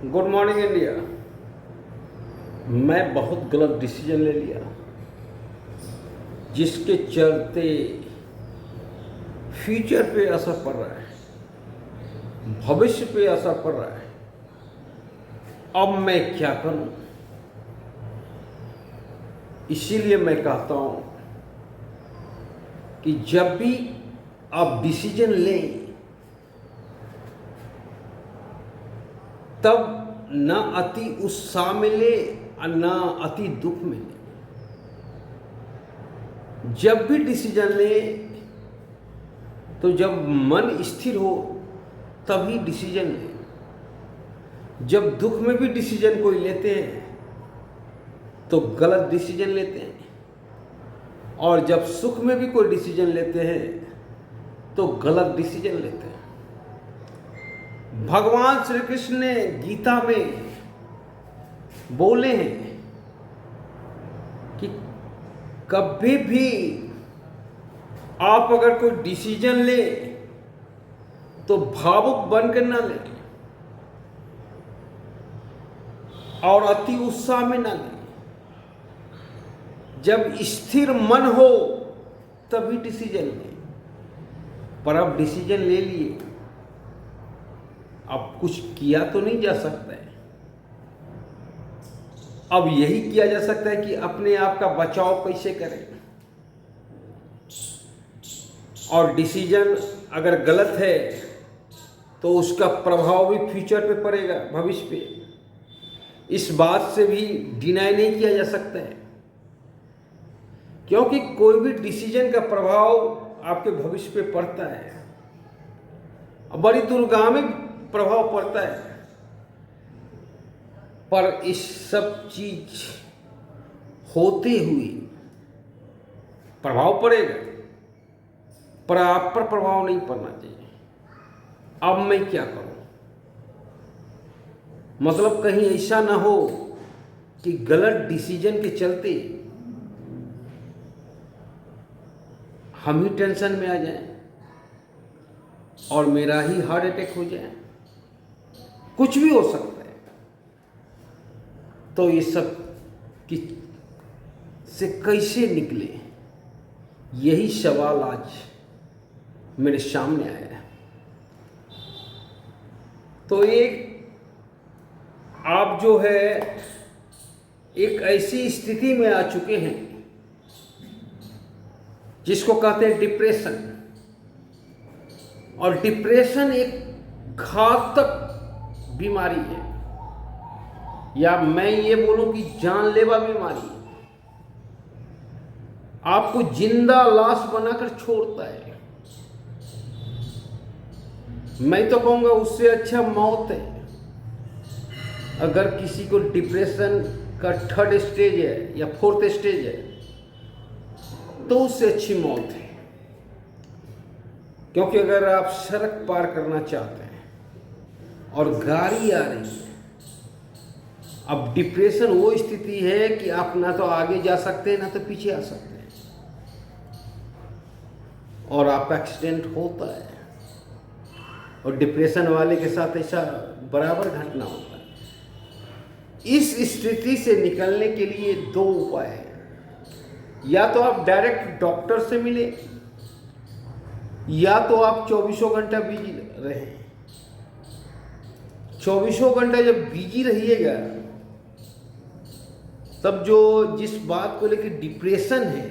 Good morning India. मैं बहुत गलत डिसीजन ले लिया जिसके चलते फ्यूचर पे असर पड़ रहा है, भविष्य पे असर पड़ रहा है। अब मैं क्या करूं? इसीलिए मैं कहता हूं कि जब भी आप डिसीजन लें तब न अति उत्साह में ले और न अति दुख में ले। जब भी डिसीजन ले तो जब मन स्थिर हो तभी डिसीजन ले। जब दुख में भी डिसीजन कोई लेते हैं तो गलत डिसीजन लेते हैं, और जब सुख में भी कोई डिसीजन लेते हैं तो गलत डिसीजन लेते हैं। भगवान श्री कृष्ण ने गीता में बोले हैं कि कभी भी आप अगर कोई डिसीजन ले तो भावुक बनकर ना ले और अति उत्साह में ना ले। जब स्थिर मन हो तभी डिसीजन ले। पर अब डिसीजन ले लिए, अब कुछ किया तो नहीं जा सकता है। अब यही किया जा सकता है कि अपने आप का बचाव कैसे करें। और डिसीजन अगर गलत है तो उसका प्रभाव भी फ्यूचर पे पड़ेगा, भविष्य पे। इस बात से भी डिनाई नहीं किया जा सकता है, क्योंकि कोई भी डिसीजन का प्रभाव आपके भविष्य पे पड़ता है, बड़ी दूरगामी प्रभाव पड़ता है। पर इस सब चीज होते हुए प्रभाव पड़ेगा, पर आप पर प्रभाव नहीं पड़ना चाहिए। अब मैं क्या करूं? मतलब कहीं ऐसा ना हो कि गलत डिसीजन के चलते हम ही टेंशन में आ जाएं और मेरा ही हार्ट अटैक हो जाए। कुछ भी हो सकता है। तो ये सब कि से कैसे निकले, यही सवाल आज मेरे सामने आया है। तो एक आप जो है एक ऐसी स्थिति में आ चुके हैं जिसको कहते हैं डिप्रेशन। और डिप्रेशन एक घातक बीमारी है, या मैं ये बोलूं कि जानलेवा बीमारी है। आपको जिंदा लाश बनाकर छोड़ता है। मैं तो कहूंगा उससे अच्छा मौत है। अगर किसी को डिप्रेशन का 3rd स्टेज है या 4th स्टेज है तो उससे अच्छी मौत है। क्योंकि अगर आप सड़क पार करना चाहते हैं और गाड़ी आ रही है, अब डिप्रेशन वो स्थिति है कि आप ना तो आगे जा सकते हैं ना तो पीछे आ सकते हैं, और आपका एक्सीडेंट होता है। और डिप्रेशन वाले के साथ ऐसा बराबर घटना होता है। इस स्थिति से निकलने के लिए 2 उपाय हैं। या तो आप डायरेक्ट डॉक्टर से मिले, या तो आप 24 घंटा बिजी रहे। 24 घंटा जब बिजी रहिएगा तब जो जिस बात को लेकर डिप्रेशन है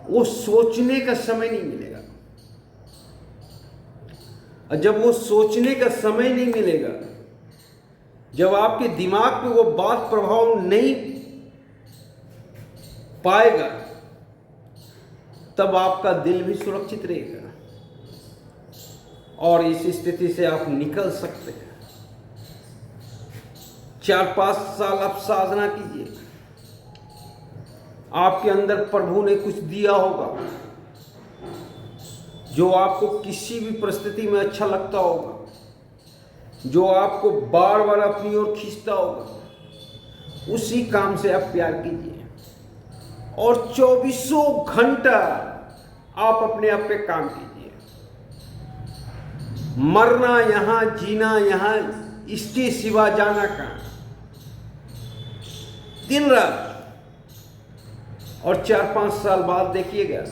वो सोचने का समय नहीं मिलेगा। और जब वो सोचने का समय नहीं मिलेगा, जब आपके दिमाग पे वो बात प्रभाव नहीं पाएगा, तब आपका दिल भी सुरक्षित रहेगा और इस स्थिति से आप निकल सकते हैं। 4-5 साल आप साधना कीजिए। आपके अंदर प्रभु ने कुछ दिया होगा जो आपको किसी भी परिस्थिति में अच्छा लगता होगा, जो आपको बार बार अपनी ओर खींचता होगा। उसी काम से आप प्यार कीजिए और 24 घंटा आप अपने आप पे काम कीजिए। मरना यहाँ, जीना यहाँ, इसके सिवा जाना कहाँ। दिन रात। और 4-5 साल बाद देखिएगा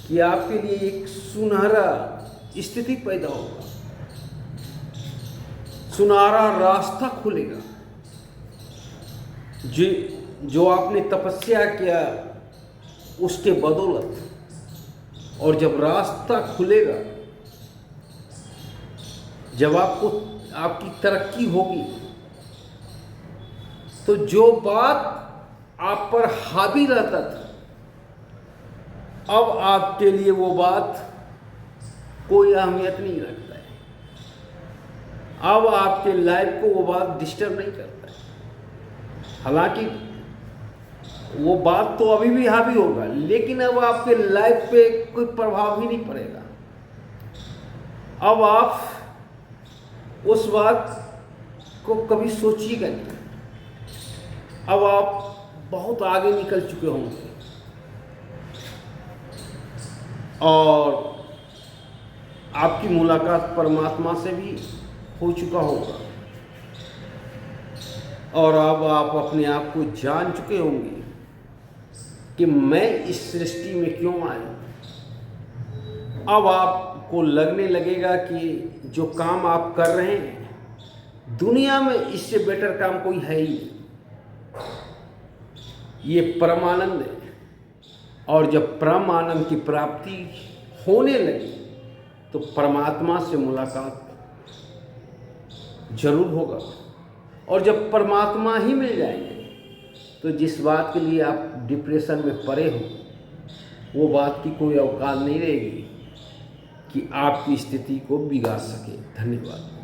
कि आपके लिए एक सुनहरा स्थिति पैदा होगा, सुनहरा रास्ता खुलेगा। जो आपने तपस्या किया उसके बदौलत, और जब रास्ता खुलेगा, जब आपकी तरक्की होगी, तो जो बात आप पर हावी रहता था, अब आपके लिए वो बात कोई अहमियत नहीं रखता है। अब आपके लाइफ को वो बात डिस्टर्ब नहीं करता है। हालांकि वो बात तो अभी भी हावी होगा, लेकिन अब आपके लाइफ पे कोई प्रभाव ही नहीं पड़ेगा। अब आप उस बात को कभी सोचिएगा नहीं। अब आप बहुत आगे निकल चुके होंगे और आपकी मुलाकात परमात्मा से भी हो चुका होगा, और अब आप अपने आप को जान चुके होंगे कि मैं इस सृष्टि में क्यों आया। अब आपको लगने लगेगा कि जो काम आप कर रहे हैं दुनिया में इससे बेटर काम कोई है ही नहीं। ये परम आनंद है, और जब परम आनंद की प्राप्ति होने लगी तो परमात्मा से मुलाकात जरूर होगा। और जब परमात्मा ही मिल जाएंगे तो जिस बात के लिए आप डिप्रेशन में पड़े हो, वो बात की कोई औकात नहीं रहेगी कि आपकी स्थिति को बिगाड़ सके। धन्यवाद।